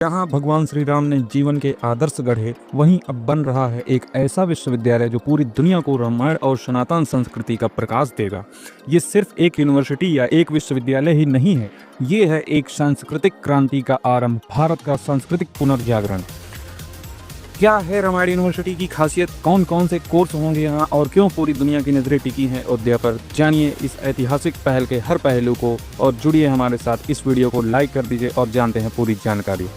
जहाँ भगवान श्री राम ने जीवन के आदर्श गढ़े, वहीं अब बन रहा है एक ऐसा विश्वविद्यालय जो पूरी दुनिया को रामायण और सनातन संस्कृति का प्रकाश देगा। ये सिर्फ एक यूनिवर्सिटी या एक विश्वविद्यालय ही नहीं है, ये है एक सांस्कृतिक क्रांति का आरंभ, भारत का सांस्कृतिक पुनर्जागरण। क्या है रामायण यूनिवर्सिटी की खासियत, कौन कौन से कोर्स होंगे यहाँ और क्यों पूरी दुनिया की नज़रें टिकी हैं अयोध्या पर, जानिए इस ऐतिहासिक पहल के हर पहलू को और जुड़िए हमारे साथ। इस वीडियो को लाइक कर दीजिए और जानते हैं पूरी जानकारी।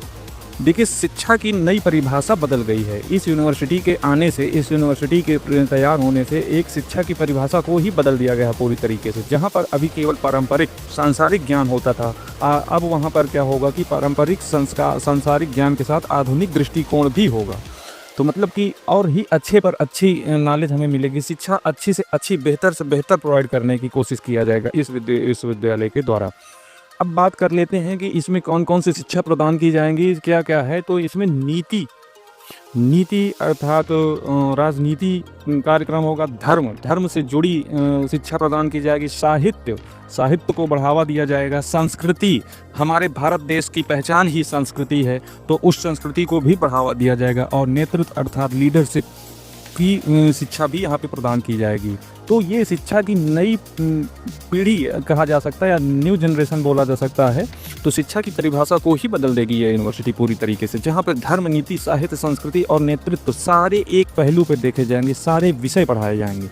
देखिए, शिक्षा की नई परिभाषा बदल गई है। इस यूनिवर्सिटी के आने से, इस यूनिवर्सिटी के तैयार होने से एक शिक्षा की परिभाषा को ही बदल दिया गया पूरी तरीके से। जहाँ पर अभी केवल पारंपरिक सांसारिक ज्ञान होता था, अब वहाँ पर क्या होगा कि पारंपरिक सांसारिक ज्ञान के साथ आधुनिक दृष्टिकोण भी होगा। तो मतलब कि और ही अच्छे पर अच्छी नॉलेज हमें मिलेगी। शिक्षा अच्छी से अच्छी, बेहतर से बेहतर प्रोवाइड करने की कोशिश किया जाएगा इस विश्वविद्यालय के द्वारा। अब बात कर लेते हैं कि इसमें कौन कौन सी शिक्षा प्रदान की जाएंगी, क्या क्या है। तो इसमें नीति अर्थात राजनीति कार्यक्रम होगा, धर्म से जुड़ी शिक्षा प्रदान की जाएगी, साहित्य को बढ़ावा दिया जाएगा, संस्कृति, हमारे भारत देश की पहचान ही संस्कृति है, तो उस संस्कृति को भी बढ़ावा दिया जाएगा, और नेतृत्व अर्थात लीडरशिप की शिक्षा भी यहाँ पे प्रदान की जाएगी। तो ये शिक्षा की नई पीढ़ी कहा जा सकता है या न्यू जनरेशन बोला जा सकता है। तो शिक्षा की परिभाषा को ही बदल देगी ये यूनिवर्सिटी पूरी तरीके से, जहाँ पर धर्म, नीति, साहित्य, संस्कृति और नेतृत्व सारे एक पहलू पर देखे जाएंगे, सारे विषय पढ़ाए जाएंगे।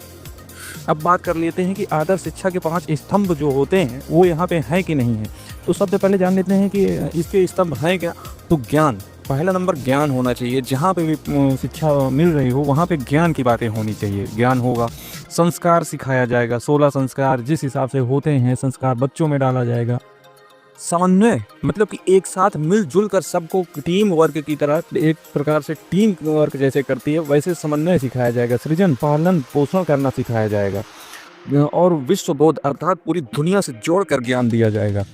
अब बात कर लेते हैं कि आदर्श शिक्षा के 5 स्तंभ जो होते हैं वो यहाँ पे हैं कि नहीं है। तो सबसे पहले जान लेते हैं कि इसके स्तंभ हैं क्या। तो ज्ञान, पहला नंबर ज्ञान होना चाहिए। जहाँ पे भी शिक्षा मिल रही हो वहाँ पे ज्ञान की बातें होनी चाहिए, ज्ञान होगा। संस्कार सिखाया जाएगा, 16 संस्कार जिस हिसाब से होते हैं संस्कार बच्चों में डाला जाएगा। समन्वय, मतलब कि एक साथ मिलजुल कर सबको टीम वर्क की तरह, एक प्रकार से टीम वर्क जैसे करती है वैसे समन्वय सिखाया जाएगा। सृजन, पालन पोषण करना सिखाया जाएगा। और विश्वबोध अर्थात पूरी दुनिया से जोड़कर ज्ञान दिया जाएगा।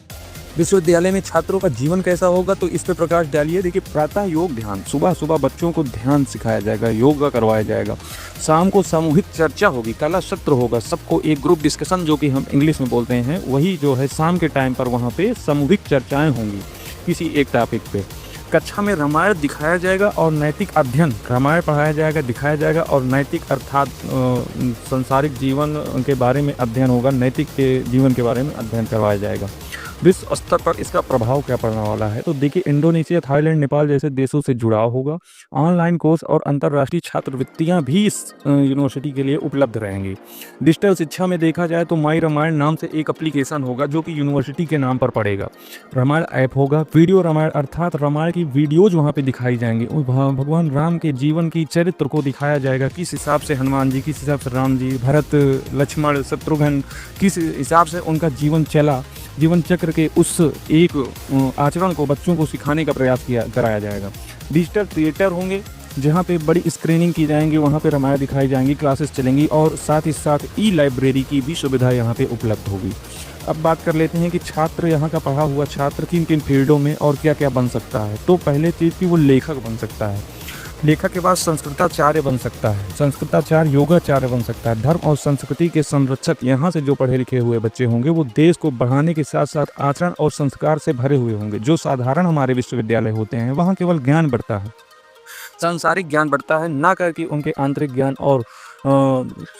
विश्वविद्यालय में छात्रों का जीवन कैसा होगा, तो इस पे प्रकाश डालिए। देखिए, प्रातः योग ध्यान, सुबह बच्चों को ध्यान सिखाया जाएगा, योगा करवाया जाएगा। शाम को सामूहिक चर्चा होगी, कला सत्र होगा, सबको एक ग्रुप डिस्कशन जो कि हम इंग्लिश में बोलते हैं वही जो है शाम के टाइम पर वहाँ पे सामूहिक चर्चाएँ होंगी किसी एक टॉपिक पे। कक्षा में रामायण दिखाया जाएगा और नैतिक अध्ययन, रामायण पढ़ाया जाएगा, दिखाया जाएगा, और नैतिक अर्थात संसारिक जीवन के बारे में अध्ययन होगा, नैतिक के जीवन के बारे में अध्ययन करवाया जाएगा। विश्व स्तर पर इसका प्रभाव क्या पड़ने वाला है, तो देखिए इंडोनेशिया, थाईलैंड, नेपाल जैसे देशों से जुड़ाव होगा। ऑनलाइन कोर्स और अंतर्राष्ट्रीय छात्रवृत्तियां भी इस यूनिवर्सिटी के लिए उपलब्ध रहेंगी। डिजिटल शिक्षा में देखा जाए तो माई रामायण नाम से एक एप्लीकेशन होगा जो कि यूनिवर्सिटी के नाम पर पड़ेगा। रामायण ऐप होगा। वीडियो रामायण अर्थात रामायण की वीडियोज वहाँ पे दिखाई जाएंगी, भगवान राम के जीवन की चरित्र को दिखाया जाएगा, किस हिसाब से हनुमान जी, किस हिसाब से राम जी, भरत, लक्ष्मण, शत्रुघ्न, किस हिसाब से उनका जीवन चला, जीवन चक्र के उस एक आचरण को बच्चों को सिखाने का प्रयास कराया जाएगा। डिजिटल थिएटर होंगे जहाँ पे बड़ी स्क्रीनिंग की जाएंगी, वहाँ पे रामायण दिखाई जाएंगी, क्लासेस चलेंगी, और साथ ही साथ ई लाइब्रेरी की भी सुविधा यहाँ पे उपलब्ध होगी। अब बात कर लेते हैं कि छात्र, यहाँ का पढ़ा हुआ छात्र किन किन फील्डों में और क्या क्या बन सकता है। तो पहले चीज़ की वो लेखक बन सकता है, लेखक के बाद संस्कृताचार्य बन सकता है, संस्कृताचार्य योगाचार्य बन सकता है। धर्म और संस्कृति के संरक्षक, यहाँ से जो पढ़े लिखे हुए बच्चे होंगे वो देश को बढ़ाने के साथ साथ आचरण और संस्कार से भरे हुए होंगे। जो साधारण हमारे विश्वविद्यालय होते हैं वहाँ केवल ज्ञान बढ़ता है, सांसारिक ज्ञान बढ़ता है, ना करके उनके आंतरिक ज्ञान और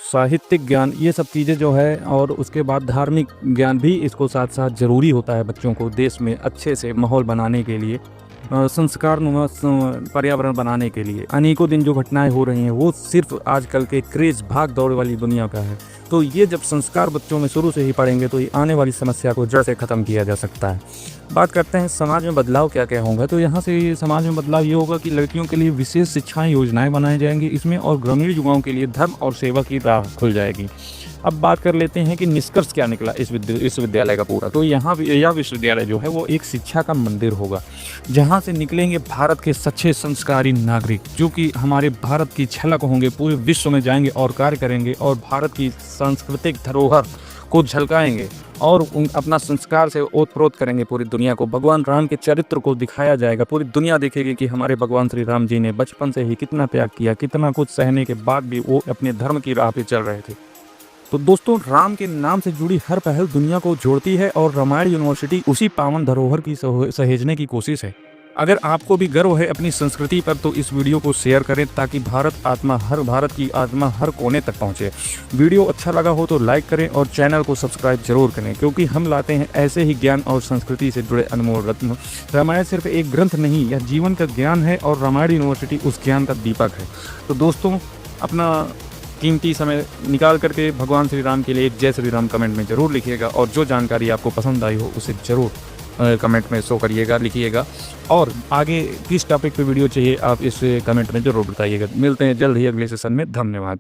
साहित्यिक ज्ञान, ये सब चीज़ें जो है, और उसके बाद धार्मिक ज्ञान भी इसको साथ साथ ज़रूरी होता है बच्चों को देश में अच्छे से माहौल बनाने के लिए, संस्कारनुमा पर्यावरण बनाने के लिए। अनेकों दिन जो घटनाएं हो रही हैं वो सिर्फ आजकल के क्रेज, भाग दौड़ वाली दुनिया का है। तो ये जब संस्कार बच्चों में शुरू से ही पढ़ेंगे तो ये आने वाली समस्या को जड़ से ख़त्म किया जा सकता है। बात करते हैं समाज में बदलाव क्या क्या होगा। तो यहाँ से समाज में बदलाव ये होगा कि लड़कियों के लिए विशेष शिक्षाएँ योजनाएँ बनाई जाएंगी इसमें, और ग्रामीण युवाओं के लिए धर्म और सेवा की राह खुल जाएगी। अब बात कर लेते हैं कि निष्कर्ष क्या निकला इस विश्वविद्यालय का पूरा। तो यहाँ यह विश्वविद्यालय जो है वो एक शिक्षा का मंदिर होगा, जहाँ से निकलेंगे भारत के सच्चे संस्कारी नागरिक, जो कि हमारे भारत की झलक होंगे, पूरे विश्व में जाएंगे और कार्य करेंगे और भारत की सांस्कृतिक धरोहर को झलकाएंगे और अपना संस्कार से ओतप्रोत करेंगे पूरी दुनिया को। भगवान राम के चरित्र को दिखाया जाएगा, पूरी दुनिया देखेगी कि हमारे भगवान श्री राम जी ने बचपन से ही कितना त्याग किया, कितना कुछ सहने के बाद भी वो अपने धर्म की राह पे चल रहे थे। तो दोस्तों, राम के नाम से जुड़ी हर पहल दुनिया को जोड़ती है और रामायण यूनिवर्सिटी उसी पावन धरोहर की सहेजने की कोशिश है। अगर आपको भी गर्व है अपनी संस्कृति पर तो इस वीडियो को शेयर करें ताकि भारत की आत्मा हर कोने तक पहुंचे। वीडियो अच्छा लगा हो तो लाइक करें और चैनल को सब्सक्राइब जरूर करें, क्योंकि हम लाते हैं ऐसे ही ज्ञान और संस्कृति से जुड़े अनमोल रत्न। रामायण सिर्फ एक ग्रंथ नहीं, यह जीवन का ज्ञान है और रामायण यूनिवर्सिटी उस ज्ञान का दीपक है। तो दोस्तों, अपना कीमती समय निकाल करके भगवान श्री राम के लिए जय श्री राम कमेंट में ज़रूर लिखिएगा, और जो जानकारी आपको पसंद आई हो उसे ज़रूर कमेंट में शो करिएगा, लिखिएगा। और आगे किस टॉपिक पे वीडियो चाहिए आप इस कमेंट में ज़रूर बताइएगा। मिलते हैं जल्द ही अगले सेशन में। धन्यवाद।